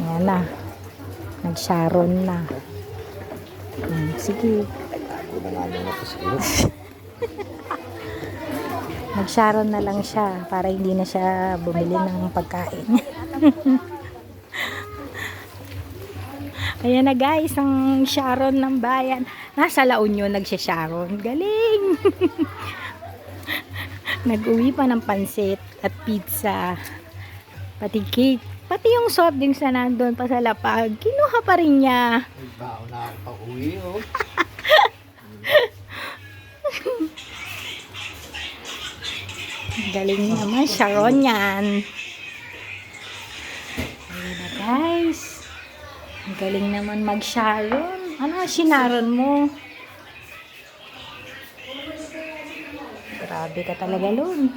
Ayan na. Nag-Sharon na. Sige. Nag-Sharon na lang siya para hindi na siya bumili ng pagkain. Ayan na guys, ang Sharon ng bayan. Nasa La Union nagsya-Sharon. Galing! Nag-uwi pa ng pansit at pizza. Pati cake. Pati yung soft drinks na nandun pa sa lapag. Kinuha pa rin niya. Baon na ako pa-uwi, oh. Galing naman, Sharon yan. Ayan na guys. Ang galing naman mag-Sharon. Ano sinaron mo? Grabe ka talaga, Lon.